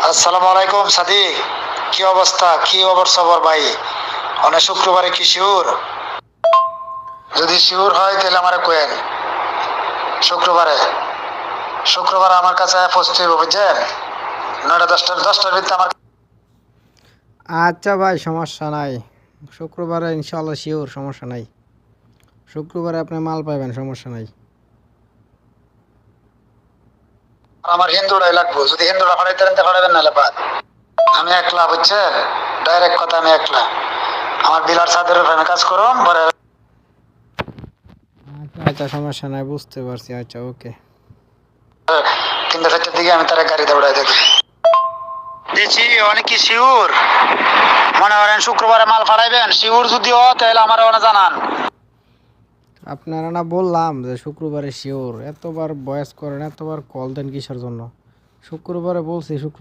আসসালামু আলাইকুম সাদিক, কি অবস্থা, কি খবর ভাই? অনেক শুক্রবারে কি শিওর? যদি শিওর হয় তাহলে আমারে কোয়েন। শুক্রবারে শুক্রবার আমার কাছে পৌঁছতে হবে, বুঝছেন? 9টা 10টার ভিতরে আমার। আচ্ছা ভাই, সমস্যা নাই। শুক্রবারে ইনশাল্লাহ শিওর, সমস্যা নাই। শুক্রবারে আপনি মাল পাবেন, সমস্যা নাই। আমার হিন্দুটাই লাগবো, যদি হিন্দুটা ফাড়াইতে ফাড়াবেন নাহলে বাদ। আমি একলা, বুঝছেন? ডাইরেক্ট কথা, আমি একলা। আমার বিলার ছাদের উপরে কাজ করুন পরে। আচ্ছা আচ্ছা, সমস্যা নাই, বুঝতে পারছি। আচ্ছা, ওকে। 3টা 4টার দিকে আমি তারা গাড়িতে উড়াই দিই দিচ্ছি। অনেক কি শিওর? মনে করেন শুক্রবারে মাল ফাড়াইবেন, শিওর যদি হয় তাহলে আমার জানান। আপনারা না বললাম যে শুক্রবারে শিওর, এতবার ভয়েস করেন, এতবার কল দেন কিসের জন্য? শুক্রবারে বলছি, শুক্রবার